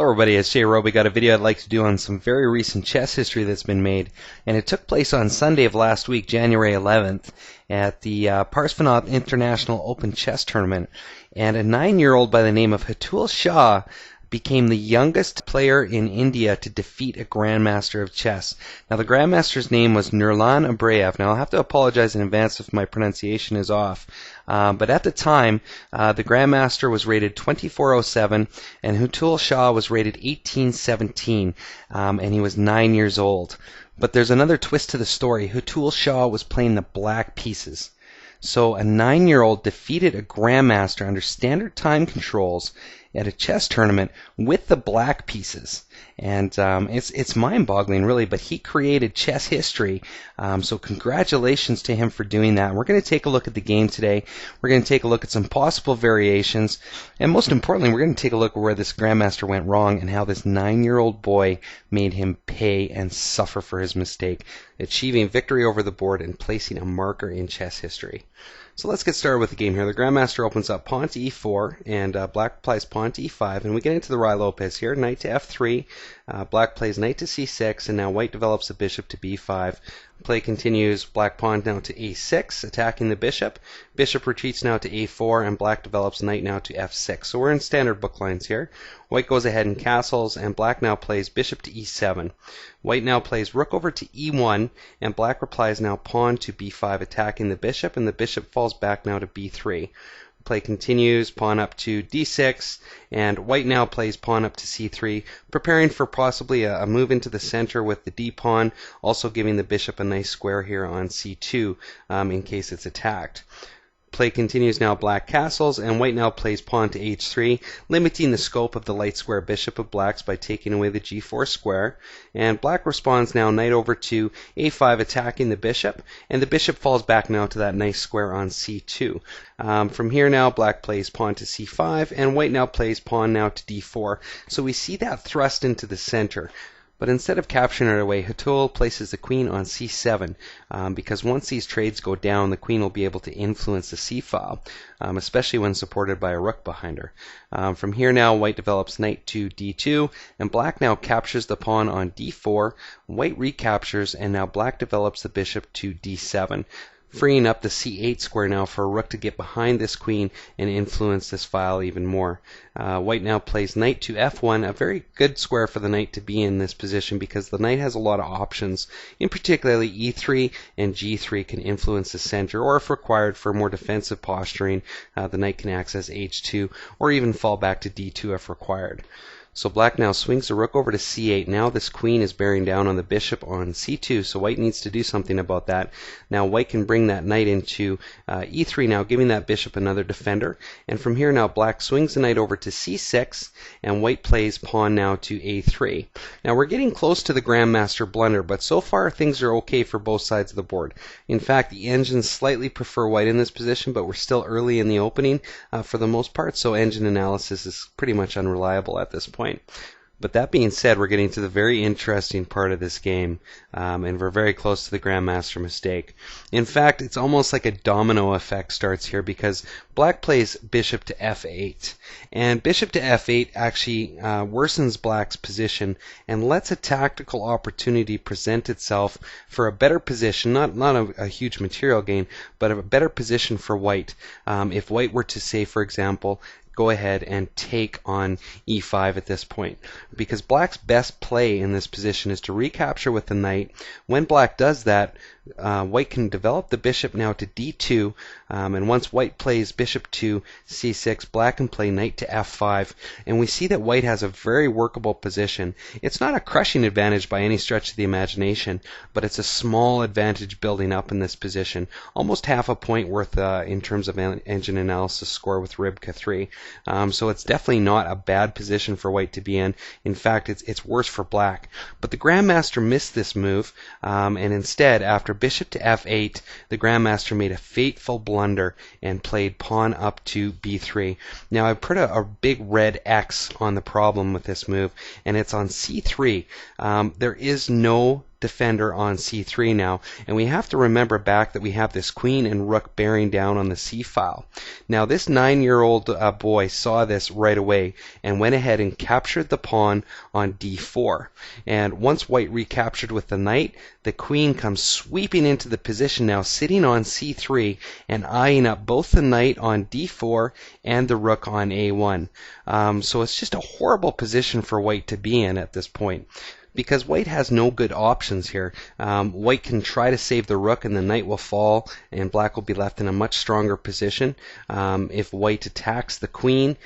Hello everybody, it's Jay Rowe. We got a video I'd like to do on some very recent chess history that's been made, and it took place on Sunday of last week, January 11th, at the Parsvnath International Open chess tournament, and a 9-year-old by the name of Hetul Shah became the youngest player in India to defeat a grandmaster of chess. Now the grandmaster's name was Nurlan Ibrayev. Now I'll have to apologize in advance if my pronunciation is off. But at the time, the grandmaster was rated 2407 and Hetul Shah was rated 1817, and he was 9 years old. But there's another twist to the story. Hetul Shah was playing the black pieces. So a 9-year-old defeated a grandmaster under standard time controls at a chess tournament with the black pieces, and it's mind-boggling really, but he created chess history, so congratulations to him for doing that. And we're going to take a look at the game today. We're going to take a look at some possible variations, and most importantly, we're going to take a look at where this grandmaster went wrong and how this 9-year-old boy made him pay and suffer for his mistake, achieving victory over the board and placing a marker in chess history. So let's get started with the game here. The grandmaster opens up pawn to e4, and black plays pawn to e5, and we get into the Ruy Lopez here. Knight to f3, black plays knight to c6, and now white develops the bishop to b5. Play continues, black pawn now to a6, attacking the bishop. Bishop retreats now to a4, and black develops knight now to f6. So we're in standard book lines here. White goes ahead and castles, and black now plays bishop to e7. White now plays rook over to e1, and black replies now pawn to b5, attacking the bishop, and the bishop falls back now to b3. Play continues, pawn up to d6, and white now plays pawn up to c3, preparing for possibly a move into the center with the d-pawn, also giving the bishop a nice square here on c2 in case it's attacked. Play continues now, black castles, and white now plays pawn to h3, limiting the scope of the light square bishop of black's by taking away the g4 square. And black responds now knight over to a5, attacking the bishop, and the bishop falls back now to that nice square on c2. From here now, black plays pawn to c5, and white now plays pawn now to d4. So we see that thrust into the center. But instead of capturing it away, Hetul places the queen on c7, because once these trades go down, the queen will be able to influence the c-file, especially when supported by a rook behind her. From here now, white develops knight to d2, and black now captures the pawn on d4, white recaptures, and now black develops the bishop to d7. Freeing up the c8 square now for a rook to get behind this queen and influence this file even more. White now plays knight to f1, a very good square for the knight to be in this position because the knight has a lot of options. In particularly e3 and g3 can influence the center, or if required for more defensive posturing, the knight can access h2 or even fall back to d2 if required. So black now swings the rook over to c8. Now this queen is bearing down on the bishop on c2, so white needs to do something about that. Now white can bring that knight into e3 now, giving that bishop another defender. And from here now, black swings the knight over to c6, and white plays pawn now to a3. Now we're getting close to the grandmaster blunder, but so far things are okay for both sides of the board. In fact, the engines slightly prefer white in this position, but we're still early in the opening for the most part, so engine analysis is pretty much unreliable at this point. But that being said, we're getting to the very interesting part of this game, and we're very close to the grandmaster mistake. In fact, it's almost like a domino effect starts here, because black plays bishop to f8, and bishop to f8 actually worsens black's position and lets a tactical opportunity present itself for a better position, not a huge material gain, but a better position for white. If white were to say, for example, go ahead and take on e5 at this point, because black's best play in this position is to recapture with the knight. When black does that, white can develop the bishop now to d2, and once white plays bishop to c6, black can play knight to f5, and we see that white has a very workable position. It's not a crushing advantage by any stretch of the imagination, but it's a small advantage building up in this position, almost half a point worth in terms of engine analysis score with Ribka 3. So it's definitely not a bad position for white to be in. In fact, it's worse for black. But the grandmaster missed this move, and instead, after bishop to f8, the grandmaster made a fateful blunder and played pawn up to b3. Now I put a big red X on the problem with this move, and it's on c3. There is no defender on c3 now, and we have to remember back that we have this queen and rook bearing down on the c file. Now this 9-year-old boy saw this right away and went ahead and captured the pawn on d4, and once white recaptured with the knight, the queen comes sweeping into the position now, sitting on c3 and eyeing up both the knight on d4 and the rook on a1. So it's just a horrible position for white to be in at this point, because white has no good options here. White can try to save the rook and the knight will fall and black will be left in a much stronger position. If white attacks the queen,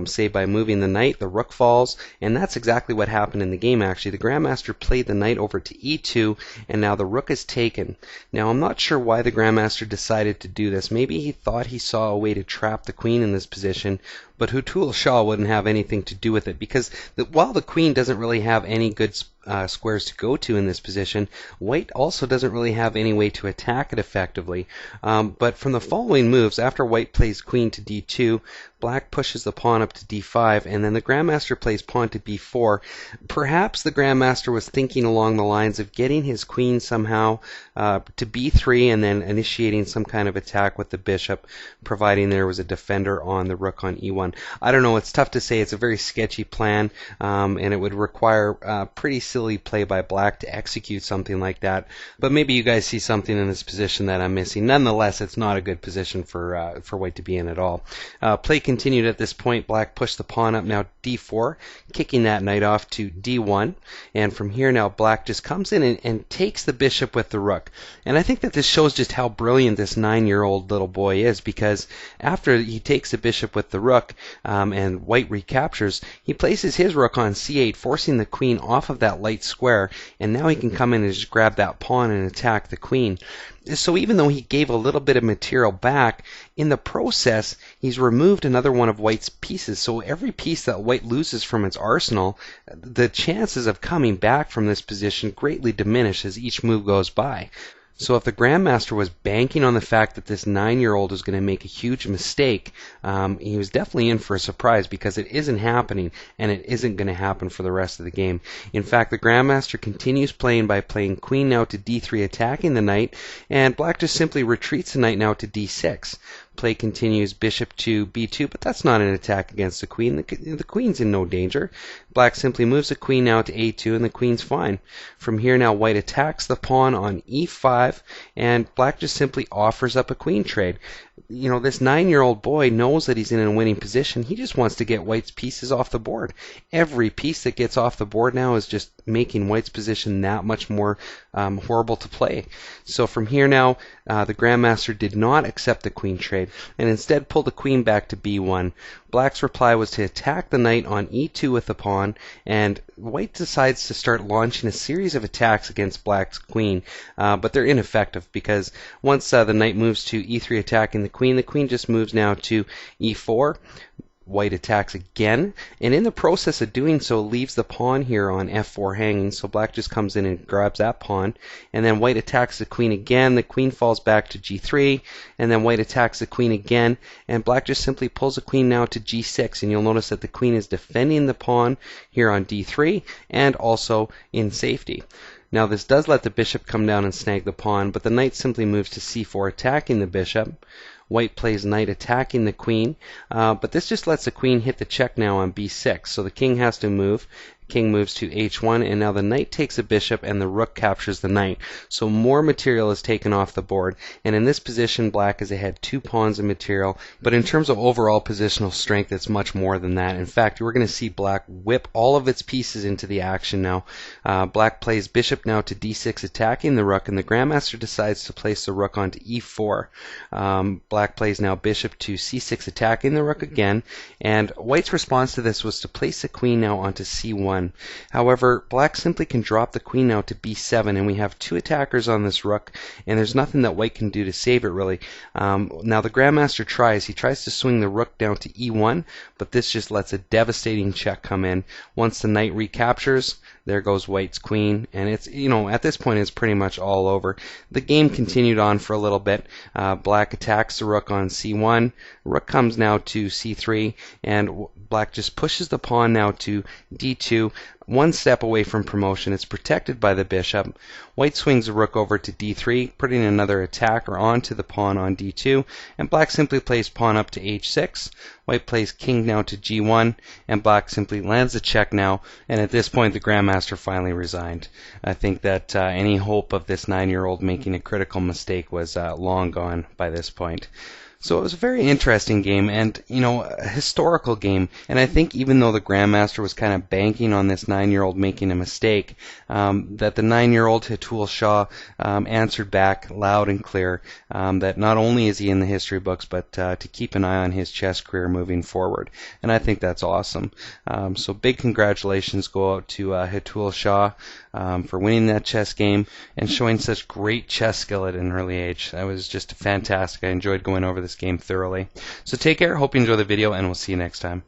say by moving the knight, the rook falls, and that's exactly what happened in the game actually. The grandmaster played the knight over to e2 and now the rook is taken. Now I'm not sure why the grandmaster decided to do this. Maybe he thought he saw a way to trap the queen in this position, but Hetul Shah wouldn't have anything to do with it, because while the queen doesn't really have any good squares to go to in this position, white also doesn't really have any way to attack it effectively. But from the following moves, after white plays queen to d2, black pushes the pawn up to d5, and then the grandmaster plays pawn to b4. Perhaps the grandmaster was thinking along the lines of getting his queen somehow to b3 and then initiating some kind of attack with the bishop, providing there was a defender on the rook on e1. I don't know, it's tough to say. It's a very sketchy plan, and it would require pretty silly play by black to execute something like that. But maybe you guys see something in this position that I'm missing. Nonetheless, it's not a good position for white to be in at all. Play continued at this point. Black pushed the pawn up now d4, kicking that knight off to d1, and from here now black just comes in and takes the bishop with the rook. And I think that this shows just how brilliant this 9-year-old little boy is, because after he takes the bishop with the rook and white recaptures, he places his rook on c8, forcing the queen off of that light square, and now he can come in and just grab that pawn and attack the queen. So even though he gave a little bit of material back, in the process he's removed another one of white's pieces. So every piece that white loses from its arsenal, the chances of coming back from this position greatly diminish as each move goes by. So if the grandmaster was banking on the fact that this 9-year-old was going to make a huge mistake, he was definitely in for a surprise, because it isn't happening, and it isn't going to happen for the rest of the game. In fact, the grandmaster continues playing by playing queen now to d3, attacking the knight, and black just simply retreats the knight now to d6. Play continues, bishop to b2, but that's not an attack against the queen. The queen's in no danger. Black simply moves the queen now to a2, and the queen's fine. From here now white attacks the pawn on e5, and black just simply offers up a queen trade. You know, this 9-year-old boy knows that he's in a winning position. He just wants to get white's pieces off the board. Every piece that gets off the board now is just making white's position that much more horrible to play. So from here now, the grandmaster did not accept the queen trade and instead pulled the queen back to b1. Black's reply was to attack the knight on e2 with the pawn, and white decides to start launching a series of attacks against black's queen, but they're ineffective, because once the knight moves to e3 attacking the queen just moves now to e4. White attacks again, and in the process of doing so leaves the pawn here on f4 hanging, so black just comes in and grabs that pawn, and then white attacks the queen again. The queen falls back to g3, and then white attacks the queen again, and black just simply pulls the queen now to g6, and you'll notice that the queen is defending the pawn here on d3 and also in safety. Now this does let the bishop come down and snag the pawn, but the knight simply moves to c4, attacking the bishop. White plays knight attacking the queen, but this just lets the queen hit the check now on b6, so the king has to move. King moves to h1, and now the knight takes a bishop and the rook captures the knight. So more material is taken off the board, and in this position black is ahead 2 pawns of material, but in terms of overall positional strength it's much more than that. In fact, we're going to see black whip all of its pieces into the action now. Black plays bishop now to d6 attacking the rook, and the grandmaster decides to place the rook onto e4. Black plays now bishop to c6 attacking the rook again, and white's response to this was to place the queen now onto c1. However, black simply can drop the queen now to b7, and we have 2 attackers on this rook, and there's nothing that white can do to save it really. Now the grandmaster tries. He tries to swing the rook down to e1, but this just lets a devastating check come in. Once the knight recaptures, there goes white's queen, and it's, you know, at this point it's pretty much all over. The game continued on for a little bit. Black attacks the rook on c1. Rook comes now to c3, and black just pushes the pawn now to d2, d2, one step away from promotion. It's protected by the bishop. White swings the rook over to d3, putting another attacker onto the pawn on d2, and black simply plays pawn up to h6. White plays king now to g1, and black simply lands a check now, and at this point the grandmaster finally resigned. I think that any hope of this 9-year-old making a critical mistake was long gone by this point. So it was a very interesting game, and a historical game. And I think even though the grandmaster was kind of banking on this 9-year-old making a mistake, that the 9-year-old Hetul Shah answered back loud and clear that not only is he in the history books, but to keep an eye on his chess career moving forward. And I think that's awesome. So big congratulations go out to Hetul Shah for winning that chess game and showing such great chess skill at an early age. That was just fantastic. I enjoyed going over this game thoroughly. So take care, hope you enjoy the video, and we'll see you next time.